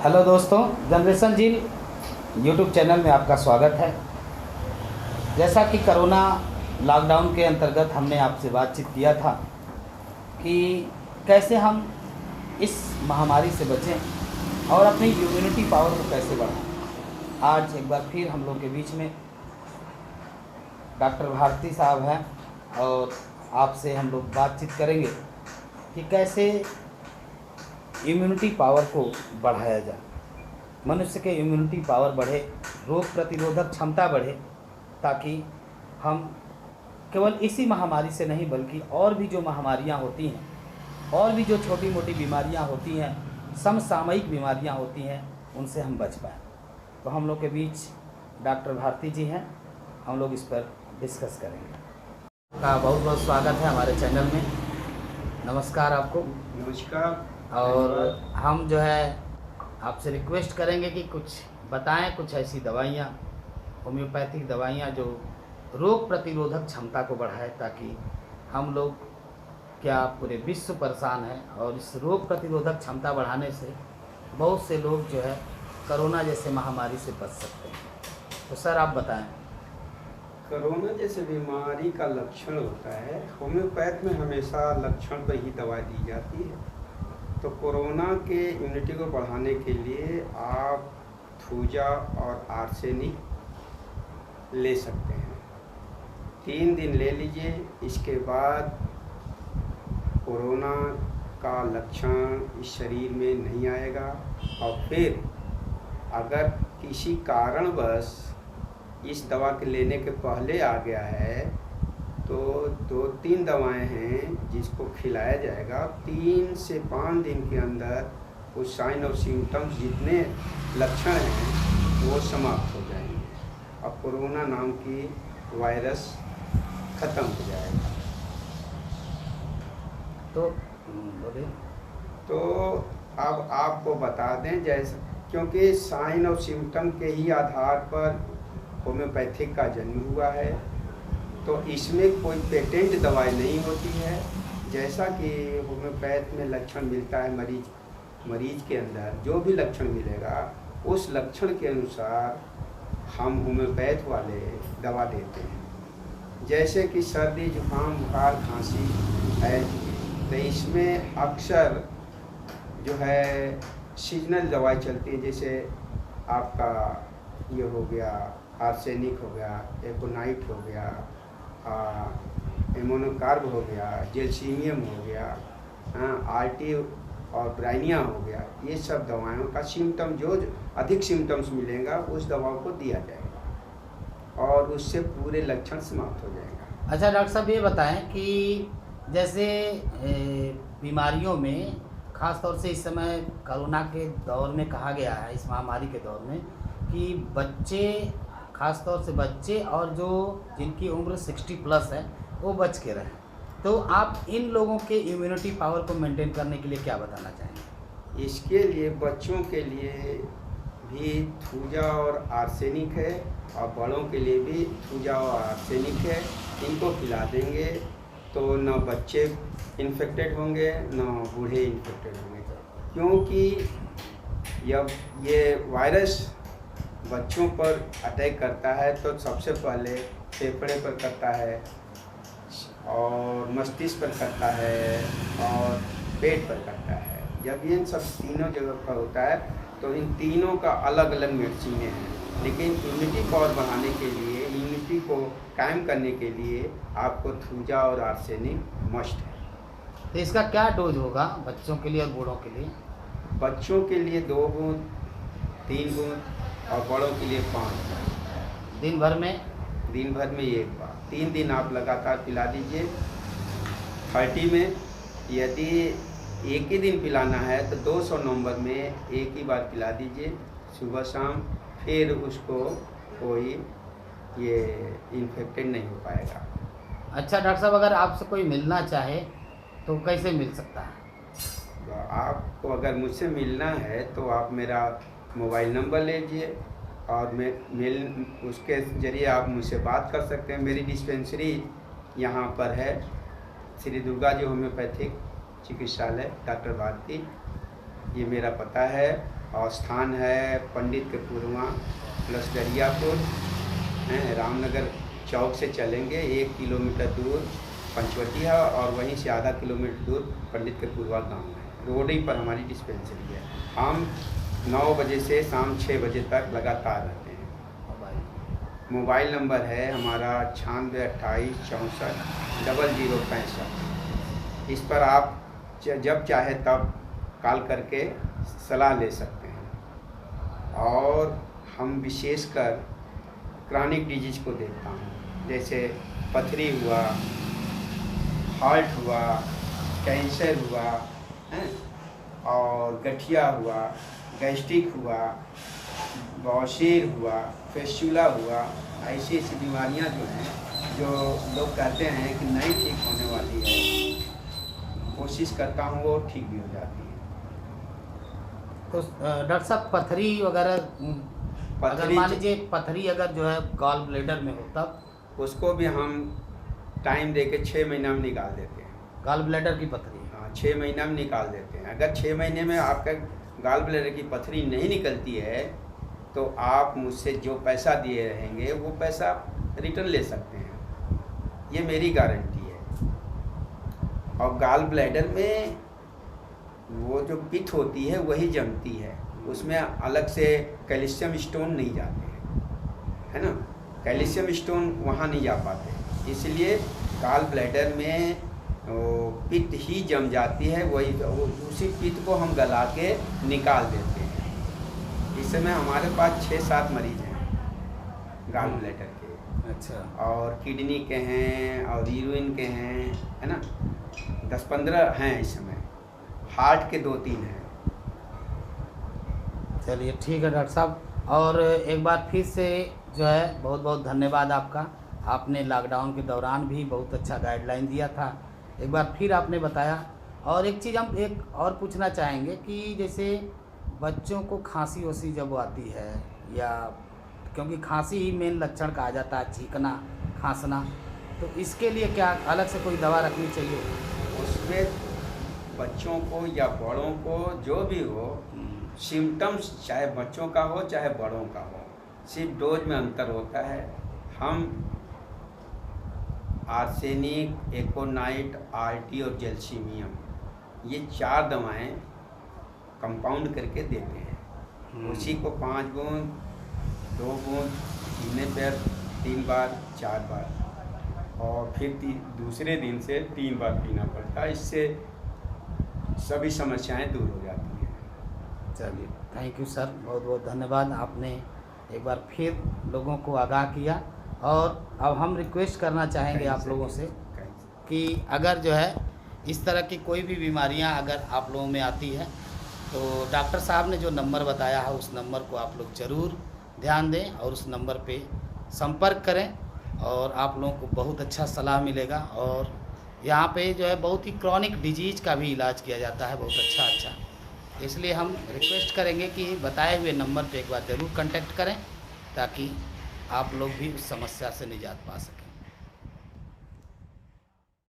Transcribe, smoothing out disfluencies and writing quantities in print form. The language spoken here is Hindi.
हेलो दोस्तों, जनरेशन जील यूट्यूब चैनल में आपका स्वागत है। जैसा कि कोरोना लॉकडाउन के अंतर्गत हमने आपसे बातचीत किया था कि कैसे हम इस महामारी से बचें और अपनी इम्यूनिटी पावर को कैसे बढ़ाएं। आज एक बार फिर हम लोग के बीच में डॉक्टर भारती साहब हैं और आपसे हम लोग बातचीत करेंगे कि कैसे इम्यूनिटी पावर को बढ़ाया जाए, मनुष्य के इम्यूनिटी पावर बढ़े, रोग प्रतिरोधक क्षमता बढ़े, ताकि हम केवल इसी महामारी से नहीं बल्कि और भी जो महामारियां होती हैं और भी जो छोटी मोटी बीमारियां होती हैं, समसामयिक बीमारियां होती हैं, उनसे हम बच पाएँ। तो हम लोग के बीच डॉक्टर भारती जी हैं, हम लोग इस पर डिस्कस करेंगे। आपका बहुत बहुत स्वागत है हमारे चैनल में। नमस्कार आपको। नमस्कार। और हम जो है आपसे रिक्वेस्ट करेंगे कि कुछ बताएं, कुछ ऐसी दवाइयाँ, होम्योपैथिक दवाइयाँ जो रोग प्रतिरोधक क्षमता को बढ़ाए, ताकि हम लोग क्या पूरे विश्व परेशान है और इस रोग प्रतिरोधक क्षमता बढ़ाने से बहुत से लोग जो है कोरोना जैसे महामारी से बच सकते हैं। तो सर आप बताएं। कोरोना जैसे बीमारी का लक्षण होता है, होम्योपैथ में हमेशा लक्षण पर ही दवा दी जाती है। तो कोरोना के इम्यूनिटी को बढ़ाने के लिए आप थूजा और आर्सेनिक ले सकते हैं। 3 दिन ले लीजिए, इसके बाद कोरोना का लक्षण इस शरीर में नहीं आएगा। और फिर अगर किसी कारणवश इस दवा के लेने के पहले आ गया है तो 2-3 दवाएं हैं जिसको खिलाया जाएगा। 3 से 5 दिन के अंदर उस साइन और सिम्टम्स जितने लक्षण हैं वो समाप्त हो जाएंगे और कोरोना नाम की वायरस ख़त्म हो जाएगा। तो अब आपको बता दें, जैसे क्योंकि साइन और सिम्टम के ही आधार पर होम्योपैथिक का जन्म हुआ है, तो इसमें कोई पेटेंट दवाई नहीं होती है। जैसा कि होम्योपैथ में लक्षण मिलता है मरीज के अंदर जो भी लक्षण मिलेगा उस लक्षण के अनुसार हम होम्योपैथ वाले दवा देते हैं। जैसे कि सर्दी जुकाम बुखार खांसी है तो इसमें अक्सर जो है सीजनल दवाई चलती है। जैसे आपका ये हो गया आर्सेनिक हो गया, एकोनाइट हो गया, एमोनोकार्ब हो गया, जेलसीमियम हो गया, आरटी और ब्राइनिया हो गया। ये सब दवाओं का सिम्टम जो अधिक सिम्टम्स मिलेगा उस दवाओं को दिया जाएगा और उससे पूरे लक्षण समाप्त हो जाएगा। अच्छा डॉक्टर साहब, ये बताएं कि जैसे बीमारियों में ख़ास तौर से इस समय कोरोना के दौर में कहा गया है, इस महामारी के दौर में, कि बच्चे, ख़ास तौर से बच्चे और जो जिनकी उम्र 60+ है वो बच के रहें। तो आप इन लोगों के इम्यूनिटी पावर को मेंटेन करने के लिए क्या बताना चाहेंगे? इसके लिए बच्चों के लिए भी थूजा और आर्सेनिक है और बड़ों के लिए भी थूजा और आर्सेनिक है। इनको खिला देंगे तो न बच्चे इन्फेक्टेड होंगे न बूढ़े इन्फेक्टेड होंगे, क्योंकि जब ये वायरस बच्चों पर अटैक करता है तो सबसे पहले फेफड़े पर करता है और मस्तिष्क पर करता है और पेट पर करता है। जब ये सब तीनों जगह पर होता है तो इन तीनों का अलग अलग मेडिसिनें हैं, लेकिन इम्यूनिटी पावर बढ़ाने के लिए, इम्यूनिटी को कायम करने के लिए आपको थूजा और आर्सेनिक मस्ट है। तो इसका क्या डोज होगा बच्चों के लिए और बूढ़ों के लिए? बच्चों के लिए 2 बूंद, 3 बूंद और बड़ों के लिए 5। दिन भर में 1 बार 3 दिन आप लगातार पिला दीजिए। 30 में यदि एक ही दिन पिलाना है तो 200 नंबर में एक ही बार पिला दीजिए सुबह शाम, फिर उसको कोई ये इन्फेक्टेड नहीं हो पाएगा। अच्छा डॉक्टर साहब, अगर आपसे कोई मिलना चाहे तो कैसे मिल सकता है? आपको अगर मुझसे मिलना है तो आप मेरा मोबाइल नंबर लीजिए और मेल उसके ज़रिए आप मुझसे बात कर सकते हैं। मेरी डिस्पेंसरी यहाँ पर है, श्री दुर्गा जी होम्योपैथिक चिकित्सालय, डॉक्टर भारती, ये मेरा पता है। और स्थान है पंडित कपूरवा प्लस दरियापुर, रामनगर चौक से चलेंगे 1 किलोमीटर दूर पंचवटी है और वहीं से आधा किलोमीटर दूर पंडित कपूरवा गाँव है। रोड ही पर हमारी डिस्पेंसरी है। हम 9 बजे से शाम 6 बजे तक लगातार रहते हैं। मोबाइल नंबर है हमारा 9628640065। इस पर आप जब चाहे तब कॉल करके सलाह ले सकते हैं। और हम विशेषकर क्रॉनिक डिजीज को देखता हूँ, जैसे पथरी हुआ, हार्ट हुआ, कैंसर हुआ है, और गठिया हुआ, गैस्ट्रिक हुआ, बौशीर हुआ, फेस्चुला हुआ, ऐसी ऐसी बीमारियां जो हैं, जो लोग कहते हैं कि नहीं ठीक होने वाली है, कोशिश करता हूँ वो ठीक भी हो जाती है। तो डॉक्टर साहब पथरी वगैरह अगर मान लीजिए पथरी अगर जो है गॉल ब्लेडर में हो तब उसको भी हम टाइम दे के 6 महीना में निकाल देते हैं। गॉल ब्लेडर की पथरी? हाँ, 6 महीना में निकाल देते हैं। अगर 6 महीने में आपका गॉल ब्लेडर की पथरी नहीं निकलती है तो आप मुझसे जो पैसा दिए रहेंगे वो पैसा रिटर्न ले सकते हैं, ये मेरी गारंटी है। और गॉल ब्लैडर में वो जो पित्त होती है वही जमती है, उसमें अलग से कैल्शियम स्टोन नहीं जाते हैं, है ना। कैल्शियम स्टोन वहाँ नहीं जा पाते, इसलिए गॉल ब्लैडर में पित्त ही जम जाती है, वही उसी पित्त को हम गला के निकाल देते हैं। इस समय हमारे पास 6-7 मरीज हैं गॉल ब्लैडर के। अच्छा। और किडनी के हैं और यूरिन के हैं, है ना, 10-15 हैं इस समय। हार्ट के 2-3 हैं। चलिए ठीक है डॉक्टर साहब, और एक बार फिर से जो है बहुत बहुत धन्यवाद आपका। आपने लॉकडाउन के दौरान भी बहुत अच्छा गाइडलाइन दिया था, एक बार फिर आपने बताया। और एक चीज़ हम एक और पूछना चाहेंगे कि जैसे बच्चों को खांसी वसी जब आती है, या क्योंकि खांसी ही मेन लक्षण कहा जाता है, छींकना, खांसना, तो इसके लिए क्या अलग से कोई दवा रखनी चाहिए? उसमें बच्चों को या बड़ों को जो भी हो, सिम्टम्स चाहे बच्चों का हो चाहे बड़ों का हो, सिर्फ डोज में अंतर होता है। हम आर्सेनिक, एकोनाइट, आरटी और जैल्सीमियम, ये 4 दवाएं कंपाउंड करके देते हैं। उसी को 5 बूंद, 2 बूंद पीने पर 3 बार 4 बार, और फिर दूसरे दिन से 3 बार पीना पड़ता है। इससे सभी समस्याएं दूर हो जाती हैं। चलिए थैंक यू सर, बहुत बहुत धन्यवाद। आपने एक बार फिर लोगों को आगाह किया। और अब हम रिक्वेस्ट करना चाहेंगे आप लोगों से कि अगर जो है इस तरह की कोई भी बीमारियां अगर आप लोगों में आती है तो डॉक्टर साहब ने जो नंबर बताया है उस नंबर को आप लोग ज़रूर ध्यान दें और उस नंबर पे संपर्क करें, और आप लोगों को बहुत अच्छा सलाह मिलेगा। और यहाँ पे जो है बहुत ही क्रॉनिक डिजीज़ का भी इलाज किया जाता है, बहुत अच्छा। इसलिए हम रिक्वेस्ट करेंगे कि बताए हुए नंबर पे एक बार ज़रूर कांटेक्ट करें ताकि आप लोग भी उस समस्या से निजात पा सकें।